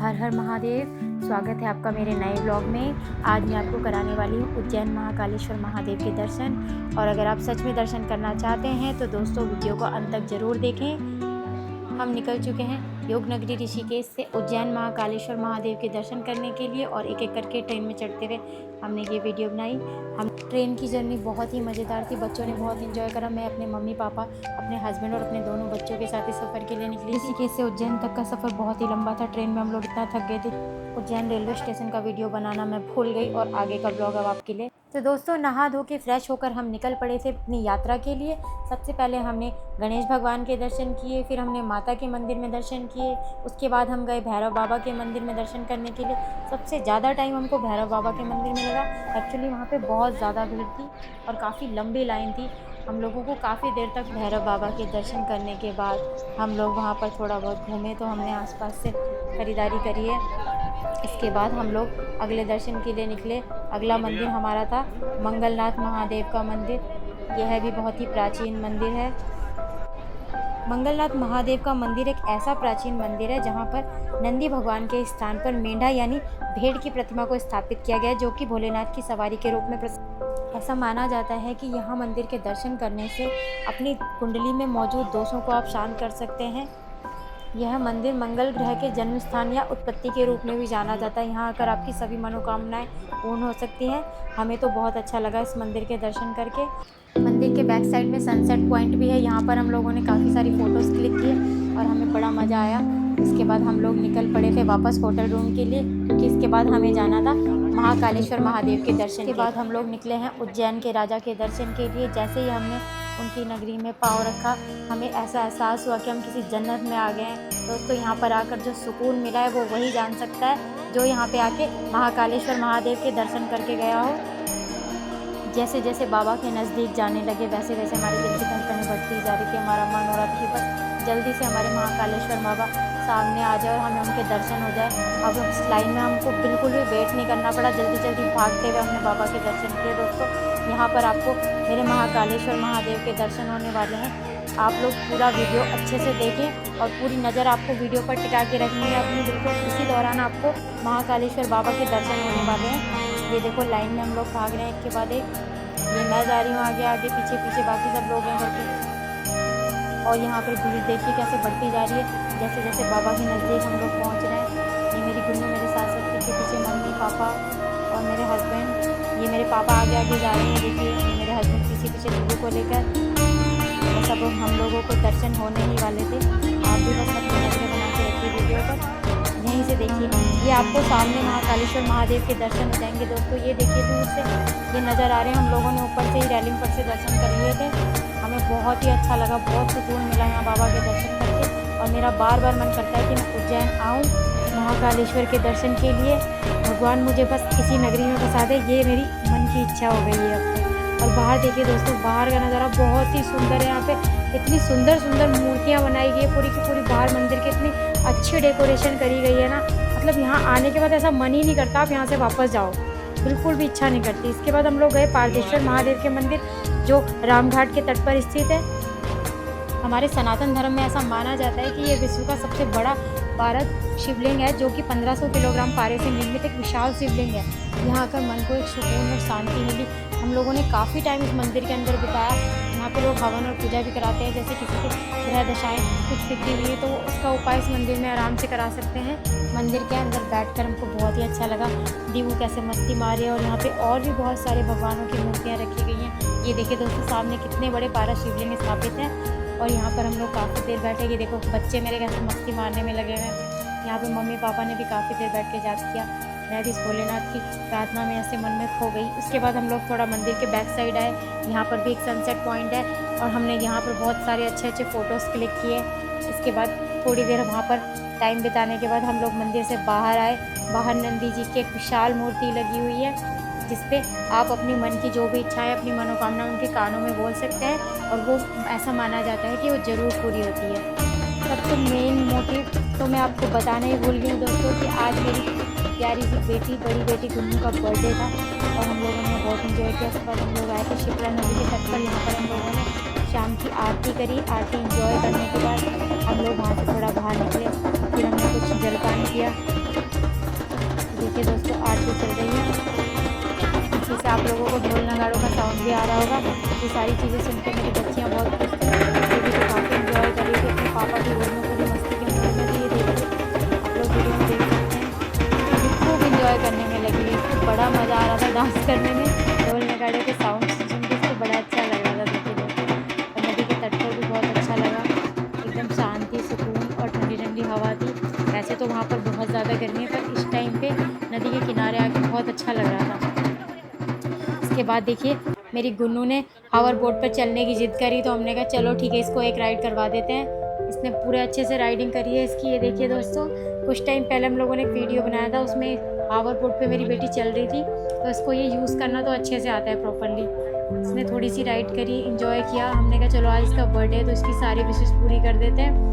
हर हर महादेव। स्वागत है आपका मेरे नए ब्लॉग में। आज मैं आपको कराने वाली हूँ उज्जैन महाकालेश्वर महादेव के दर्शन। और अगर आप सच में दर्शन करना चाहते हैं तो दोस्तों वीडियो को अंत तक ज़रूर देखें। हम निकल चुके हैं योग नगरी ऋषिकेश से उज्जैन महाकालेश्वर महादेव के दर्शन करने के लिए और एक एक करके ट्रेन में चढ़ते हुए हमने ये वीडियो बनाई। हम ट्रेन की जर्नी बहुत ही मज़ेदार थी, बच्चों ने बहुत एंजॉय करा। मैं अपने मम्मी पापा, अपने हस्बैंड और अपने दोनों बच्चों के साथ इस सफ़र के लिए निकली। ऋषिकेश से उज्जैन तक का सफ़र बहुत ही लंबा था। ट्रेन में हम लोग इतना थक गए थे, उज्जैन रेलवे स्टेशन का वीडियो बनाना मैं भूल गई और आगे का ब्लॉग अब आपके लिए। तो दोस्तों नहा धो के फ्रेश होकर हम निकल पड़े थे अपनी यात्रा के लिए। सबसे पहले हमने गणेश भगवान के दर्शन किए, फिर हमने माता के मंदिर में दर्शन किए, उसके बाद हम गए भैरव बाबा के मंदिर में दर्शन करने के लिए। सबसे ज़्यादा टाइम हमको भैरव बाबा के मंदिर में लगा। एक्चुअली वहाँ पे बहुत ज़्यादा भीड़ थी और काफ़ी लंबी लाइन थी। हम लोगों को काफ़ी देर तक भैरव बाबा के दर्शन करने के बाद हम लोग वहाँ पर थोड़ा बहुत घूमे, तो हमने आसपास से ख़रीदारी करी है। इसके बाद हम लोग अगले दर्शन के लिए निकले। अगला मंदिर हमारा था मंगलनाथ महादेव का मंदिर। यह भी बहुत ही प्राचीन मंदिर है। मंगलनाथ महादेव का मंदिर एक ऐसा प्राचीन मंदिर है जहाँ पर नंदी भगवान के स्थान पर मेंढा यानी भेड़ की प्रतिमा को स्थापित किया गया है, जो कि भोलेनाथ की सवारी के रूप में ऐसा माना जाता है कि यहाँ मंदिर के दर्शन करने से अपनी कुंडली में मौजूद दोषों को आप शांत कर सकते हैं। यह मंदिर मंगल ग्रह के जन्म स्थान या उत्पत्ति के रूप में भी जाना जाता है। यहाँ आकर आपकी सभी मनोकामनाएं पूर्ण हो सकती हैं। हमें तो बहुत अच्छा लगा इस मंदिर के दर्शन करके। मंदिर के बैक साइड में सनसेट पॉइंट भी है। यहाँ पर हम लोगों ने काफ़ी सारी फ़ोटोज़ क्लिक किए और हमें बड़ा मज़ा आया। इसके बाद हम लोग निकल पड़े थे वापस होटल रूम के लिए, क्योंकि इसके बाद हमें जाना था महाकालेश्वर महादेव के दर्शन के बाद हम लोग निकले हैं उज्जैन के राजा के दर्शन के लिए। जैसे ही हमने उनकी नगरी में पाँव रखा, हमें ऐसा एहसास हुआ कि हम किसी जन्नत में आ गए हैं। दोस्तों यहाँ पर आकर जो सुकून मिला है वो वही जान सकता है जो यहाँ पे आके महाकालेश्वर महादेव के दर्शन करके गया हो। जैसे जैसे बाबा के नज़दीक जाने लगे वैसे वैसे हमारी दिल की धड़कनें बढ़ती जा रही थी। हमारा मन हो रहा था कि बस जल्दी से हमारे महाकालेश्वर बाबा सामने आ जाए और हमें उनके दर्शन हो जाए। अब इस लाइन में हमको बिल्कुल भी वेट नहीं करना पड़ा, जल्दी जल्दी भागते हुए हमने बाबा के दर्शन किए। दोस्तों यहाँ पर आपको मेरे महाकालेश्वर महादेव के दर्शन होने वाले हैं। आप लोग पूरा वीडियो अच्छे से देखें और पूरी नज़र आपको वीडियो पर टिका के रखनी है अपनी। बिल्कुल इसी दौरान आपको महाकालेश्वर बाबा के दर्शन होने वाले हैं। ये देखो लाइन में हम लोग भाग रहे हैं एक के बाद एक। ये मैं जा रही हूँ आगे आगे, पीछे पीछे बाकी सब लोग हैं घर के। और यहाँ पर भीड़ देखिए कैसे बढ़ती जा रही है। जैसे जैसे बाबा के नज़दीक हम लोग पहुँच रहे हैं। ये मेरी गुन्नू मेरे साथ साथ पीछे पीछे मम्मी पापा और मेरे हस्बैंड। ये मेरे पापा आगे आगे जा रहे हैं, देखिए मेरे हस्बैंड पीछे पीछे गुड्डू को लेकर। सब हम लोगों को दर्शन होने ही वाले थे। आप भी बस अपनी नजरें बना के रखिए वीडियो पर। यहीं से देखिए ये आपको सामने महाकालेश्वर महादेव के दर्शन हो जाएंगे। दोस्तों ये देखिए दूर से ये नज़र आ रहे हैं। हम लोगों ने ऊपर से ही रैलिंग पर से दर्शन कर लिए थे। हमें बहुत ही अच्छा लगा, बहुत सुकून मिला यहाँ बाबा के दर्शन करके। और मेरा बार बार मन करता है कि मैं उज्जैन आऊँ महाकालेश्वर के दर्शन के लिए। भगवान मुझे बस किसी नगरी में बसा दे, ये मेरी मन की इच्छा हो गई है अब तो। और बाहर देखिए दोस्तों, बाहर का नज़ारा बहुत ही सुंदर है। यहाँ पे इतनी सुंदर सुंदर मूर्तियाँ बनाई गई है पूरी की पूरी। बाहर मंदिर की इतनी अच्छी डेकोरेशन करी गई है ना, मतलब यहाँ आने के बाद ऐसा मन ही नहीं करता आप यहाँ से वापस जाओ, बिल्कुल भी इच्छा नहीं करती। इसके बाद हम लोग गए पारदेश्वर महादेव के मंदिर, जो रामघाट के तट पर स्थित है। हमारे सनातन धर्म में ऐसा माना जाता है कि ये विश्व का सबसे बड़ा पारद शिवलिंग है, जो कि 1500 किलोग्राम पारे से निर्मित एक विशाल शिवलिंग है। यहाँ आकर मन को एक सुकून और शांति मिली। हम लोगों ने काफ़ी टाइम इस मंदिर के अंदर बिताया। यहाँ पे लोग हवन और पूजा भी कराते हैं। जैसे किसी के ग्रह दशाएँ कुछ बिगड़ी हुई है तो उसका उपाय इस मंदिर में आराम से करा सकते हैं। मंदिर के अंदर बैठकर हमको बहुत ही अच्छा लगा। दीवू कैसे मस्ती मारे। और यहाँ पे और भी बहुत सारे भगवानों की मूर्तियाँ रखी गई हैं। ये देखिए दोस्तों सामने कितने बड़े पारा शिवलिंग स्थापित हैं। और यहाँ पर हम लोग काफ़ी देर बैठे। ये देखो बच्चे मेरे कैसे मस्ती मारने में लगे हुए हैं। यहाँ पे मम्मी पापा ने भी काफ़ी देर बैठ के जाप किया। मैं भी इस भोलेनाथ की प्रार्थना में ऐसे मन में खो गई। उसके बाद हम लोग थोड़ा मंदिर के बैक साइड आए। यहाँ पर भी एक सनसेट पॉइंट है और हमने यहाँ पर बहुत सारे अच्छे अच्छे फ़ोटोज़ क्लिक किए। इसके बाद थोड़ी देर वहाँ पर टाइम बिताने के बाद हम लोग मंदिर से बाहर आए। बाहर नंदी जी की एक विशाल मूर्ति लगी हुई है, जिसपे आप अपनी मन की जो भी इच्छाएं, अपनी मनोकामना उनके कानों में बोल सकते हैं और वो ऐसा माना जाता है कि वो ज़रूर पूरी होती है। सबसे मेन मोटिव तो मैं आपको बताना ही भूल गई दोस्तों कि आज मेरी प्यारी सी बेटी, बड़ी बेटी गुन्नू का बर्थडे था और हम लोगों ने बहुत इन्जॉय किया। उसके बाद हम लोग आए थे शिप्रा नदी के तट पर। यहाँ पर हम लोगों ने शाम की आरती करी। आरती एंजॉय करने के बाद हम लोग वहाँ से थोड़ा बाहर निकले। फिर हमने कुछ जलपान किया। देखिए दोस्तों, आरती चल रही है। पीछे से आप लोगों को ढोल नगाड़ों का साउंड भी आ रहा होगा। ये सारी चीज़ें सुन के मेरी बच्चियाँ बहुत खुश थी। ये भी तो काफ़ी इंजॉय कर रही थी अपने पापा की गोद में, पूरी मस्ती के मूड में थी। ये देखिए, आप लोग वीडियो में देख सकते हैं। अभी खूब इंजॉय करने में लगी हुई थी। बड़ा मज़ा आ रहा था डांस करने में। ढोल नगाड़े के साउंड सुन के इसको बड़ा अच्छा लग रहा था। देखिए दोस्तों, और नदी के तट पर भी बहुत अच्छा लगा। एकदम शांति, सुकून और ठंडी ठंडी हवा थी। वैसे तो वहाँ पर बहुत ज़्यादा गर्मी है, पर इस टाइम पे नदी के किनारे आके बहुत अच्छा लग रहा था। इसके बाद देखिए, मेरी गुन्नू ने हावर बोट पर चलने की ज़िद करी, तो हमने कहा चलो ठीक है, इसको एक राइड करवा देते हैं। इसने पूरे अच्छे से राइडिंग करी है इसकी। ये देखिए दोस्तों, कुछ टाइम पहले हम लोगों ने एक वीडियो बनाया था, उसमें हावर बोट पे मेरी बेटी चल रही थी, तो इसको ये यूज़ करना तो अच्छे से आता है प्रॉपरली। इसने थोड़ी सी राइड करी, इंजॉय किया। हमने कहा चलो आज इसका बर्थडे है तो इसकी सारी विशेष पूरी कर देते हैं।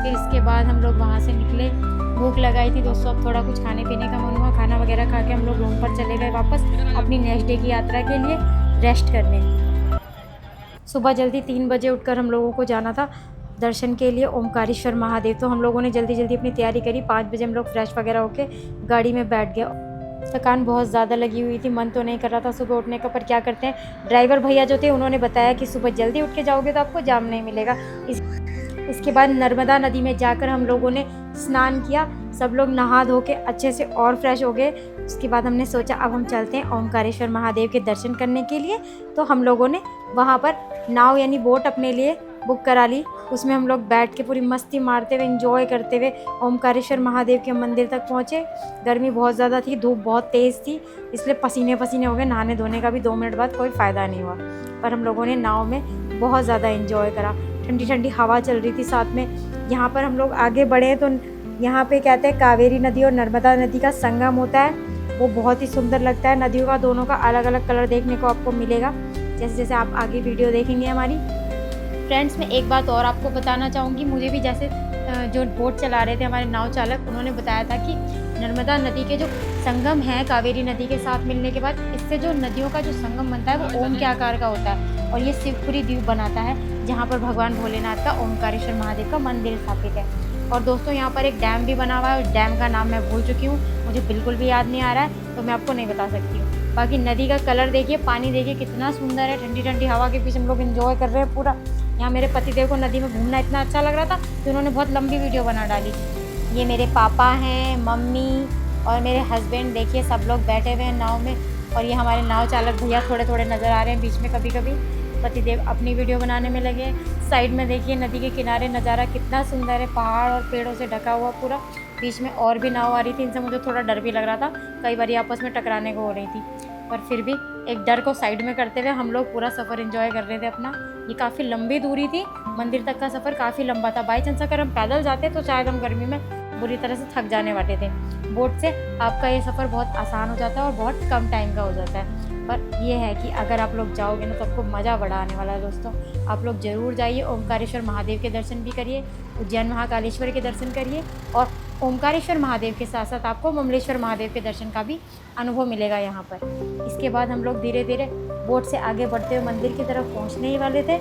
फिर इसके बाद हम लोग वहाँ से निकले। भूख लगाई थी दोस्तों, अब थोड़ा कुछ खाने पीने का मन हुआ। खाना वगैरह खा के हम लोग रूम पर चले गए वापस अपनी नेक्स्ट डे की यात्रा के लिए रेस्ट करने। सुबह जल्दी 3 बजे उठकर हम लोगों को जाना था दर्शन के लिए ओमकारेश्वर महादेव। तो हम लोगों ने जल्दी जल्दी अपनी तैयारी करी। 5 बजे हम लोग फ्रेश वगैरह होके गाड़ी में बैठ गए। थकान बहुत ज़्यादा लगी हुई थी, मन तो नहीं कर रहा था सुबह उठने का, पर क्या करते हैं, ड्राइवर भैया जो थे उन्होंने बताया कि सुबह जल्दी उठ के जाओगे तो आपको जाम नहीं मिलेगा। इसके बाद नर्मदा नदी में जाकर हम लोगों ने स्नान किया। सब लोग नहा धो के अच्छे से और फ्रेश हो गए। उसके बाद हमने सोचा अब हम चलते हैं ओमकारेश्वर महादेव के दर्शन करने के लिए। तो हम लोगों ने वहाँ पर नाव यानी बोट अपने लिए बुक करा ली। उसमें हम लोग बैठ के पूरी मस्ती मारते हुए एंजॉय करते हुए ओमकारेश्वर महादेव के मंदिर तक पहुँचे। गर्मी बहुत ज़्यादा थी, धूप बहुत तेज़ थी, इसलिए पसीने पसीने हो गए। नहाने धोने का भी 2 मिनट बाद कोई फ़ायदा नहीं हुआ, पर हम लोगों ने नाव में बहुत ज़्यादा एंजॉय करा। ठंडी ठंडी हवा चल रही थी साथ में। यहाँ पर हम लोग आगे बढ़े तो यहाँ पे कहते हैं कावेरी नदी और नर्मदा नदी का संगम होता है, वो बहुत ही सुंदर लगता है। नदियों का दोनों का अलग अलग कलर देखने को आपको मिलेगा, जैसे जैसे आप आगे वीडियो देखेंगे हमारी। फ्रेंड्स, मैं एक बात और आपको बताना चाहूँगी। मुझे भी जैसे जो बोट चला रहे थे हमारे नाव चालक, उन्होंने बताया था कि नर्मदा नदी के जो संगम है कावेरी नदी के साथ मिलने के बाद, इससे जो नदियों का जो संगम बनता है वो ओम के आकार का होता है, और ये शिवपुरी द्वीप बनाता है, जहाँ पर भगवान भोलेनाथ का ओमकारेश्वर महादेव का मंदिर स्थापित है। और दोस्तों, यहाँ पर एक डैम भी बना हुआ है, उस डैम का नाम मैं भूल चुकी हूँ, मुझे बिल्कुल भी याद नहीं आ रहा है, तो मैं आपको नहीं बता सकती हूँ। बाकी नदी का कलर देखिए, पानी देखिए कितना सुंदर है। ठंडी ठंडी हवा के बीच हम लोग एंजॉय कर रहे हैं पूरा। यहाँ मेरे पतिदेव को नदी में घूमना इतना अच्छा लग रहा था कि उन्होंने बहुत लंबी वीडियो बना डाली। ये मेरे पापा हैं, मम्मी और मेरे हस्बैंड, देखिए सब लोग बैठे हुए हैं नाव में। और ये हमारे नाव चालक भैया थोड़े थोड़े नज़र आ रहे हैं बीच में कभी कभी। पतिदेव अपनी वीडियो बनाने में लगे। साइड में देखिए नदी के किनारे नज़ारा कितना सुंदर है, पहाड़ और पेड़ों से ढका हुआ पूरा। बीच में और भी नाव आ रही थी, इनसे मुझे थोड़ा डर भी लग रहा था, कई बार आपस में टकराने को हो रही थी, पर फिर भी एक डर को साइड में करते हुए हम लोग पूरा सफ़र एंजॉय कर रहे थे अपना। ये काफ़ी लंबी दूरी थी, मंदिर तक का सफ़र काफ़ी लंबा था। बाई चांस अगर हम पैदल जाते तो शायद हम गर्मी में बुरी तरह से थक जाने वाले थे। बोट से आपका ये सफ़र बहुत आसान हो जाता है और बहुत कम टाइम का हो जाता है। पर ये है कि अगर आप लोग जाओगे ना तो आपको मज़ा बड़ा आने वाला है दोस्तों। आप लोग ज़रूर जाइए, ओमकारेश्वर महादेव के दर्शन भी करिए, उज्जैन महाकालेश्वर के दर्शन करिए, और ओमकारेश्वर महादेव के साथ साथ आपको ममलेश्वर महादेव के दर्शन का भी अनुभव मिलेगा यहाँ पर। इसके बाद हम लोग धीरे धीरे बोट से आगे बढ़ते हुए मंदिर की तरफ पहुँचने ही वाले थे।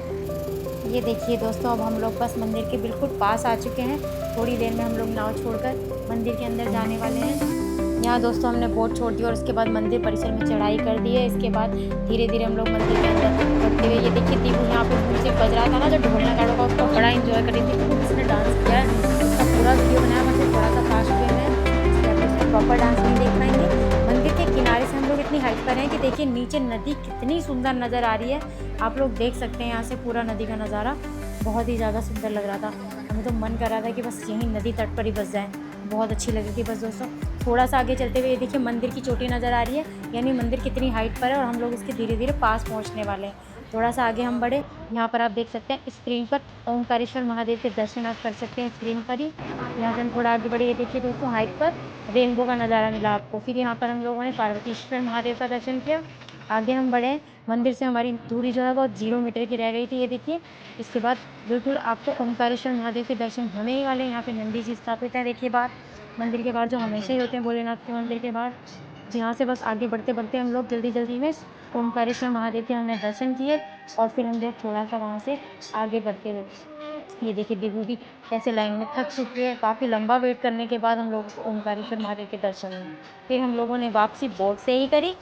ये देखिए दोस्तों, अब हम लोग बस मंदिर के बिल्कुल पास आ चुके हैं। थोड़ी देर में हम लोग नाव छोड़कर मंदिर के अंदर जाने वाले हैं। यहाँ दोस्तों हमने बोट छोड़ दी और उसके बाद मंदिर परिसर में चढ़ाई कर दी है। इसके बाद धीरे धीरे हम लोग मंदिर के अंदर बढ़ते हुए, ये देखिए दीपू यहाँ पे म्यूजिक बज रहा था ना, जो ढोल नगाड़ों का, उसको बड़ा एंजॉय कर रही थी। तो इसने डांस किया है, उसका पूरा वीडियो बनाया, मतलब थोड़ा सा फास्ट वे में, इसलिए प्रॉपर डांस नहीं देख पाएंगे। मंदिर के किनारे से हम लोग इतनी हाइट पर हैं कि देखिए नीचे नदी कितनी सुंदर नज़र आ रही है। आप लोग देख सकते हैं यहाँ से पूरा नदी का नज़ारा, बहुत ही ज़्यादा सुंदर लग रहा था। हमें तो मन कर रहा था कि बस यहीं नदी तट पर ही बस जाएँ, बहुत अच्छी लगी थी। बस दोस्तों थोड़ा सा आगे चलते हुए ये देखिए मंदिर की चोटी नज़र आ रही है, यानी मंदिर कितनी हाइट पर है, और हम लोग इसके धीरे धीरे पास पहुंचने वाले हैं। थोड़ा सा आगे हम बढ़े, यहाँ पर आप देख सकते हैं स्क्रीन पर ओमकारेश्वर महादेव के दर्शन आप कर सकते हैं स्क्रीन पर ही। यहाँ से हम थोड़ा आगे बढ़े, ये देखिए दोस्तों हाइट पर रेनबो का नज़ारा मिला आपको। फिर यहाँ पर हम लोगों ने पार्वतीश्वर महादेव का दर्शन किया। आगे हम बढ़े, मंदिर से हमारी दूरी जो है बहुत 0 मीटर की रह गई थी, ये देखिए। इसके बाद बिल्कुल आपको ओमकारेश्वर महादेव के दर्शन होने ही वाले। यहाँ पे नंदी जी स्थापित है, देखिए बाहर मंदिर के बाहर, जो हमेशा ही होते हैं भोलेनाथ के मंदिर के बाहर। यहाँ से बस आगे बढ़ते बढ़ते हम लोग जल्दी जल्दी में ओमकारेश्वर महादेव के हमने दर्शन किए, और फिर हम लोग थोड़ा सा वहाँ से आगे बढ़ते गए। ये देखिए दीदी भी कैसे लाइन में थक चुके हैं। काफ़ी लंबा वेट करने के बाद हम लोग ओंकारेश्वर महादेव के दर्शन हुए। फिर हम लोगों ने वापसी बोट से ही करी।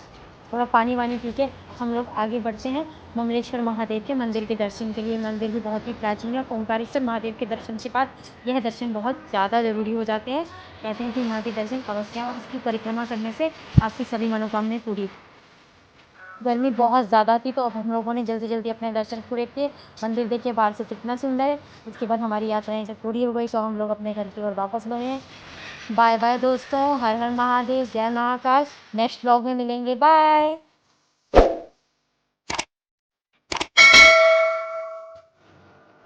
थोड़ा पानी वानी पी के हम लोग आगे बढ़ते हैं ममलेश्वर महादेव के मंदिर के दर्शन के लिए। मंदिर भी बहुत ही प्राचीन है। ओंकारेश्वर महादेव के दर्शन के बाद यह दर्शन बहुत ज़्यादा ज़रूरी हो जाते हैं। कहते हैं कि वहाँ के दर्शन अवश्य और उसकी परिक्रमा करने से आपकी सभी मनोकामनाएं पूरी। गर्मी बहुत ज़्यादा थी तो अब हम लोगों ने जल्दी जल्दी अपने दर्शन पूरे किए। मंदिर देखिए बाहर से कितना सुंदर है। उसके बाद हमारी यात्राएं जब पूरी हो गई तो हम लोग अपने घर की ओर वापस लौटे हैं। बाय बाय दोस्तों, हर हर महादेव, जय महाकाल। नेक्स्ट ब्लॉग में मिलेंगे, बाय।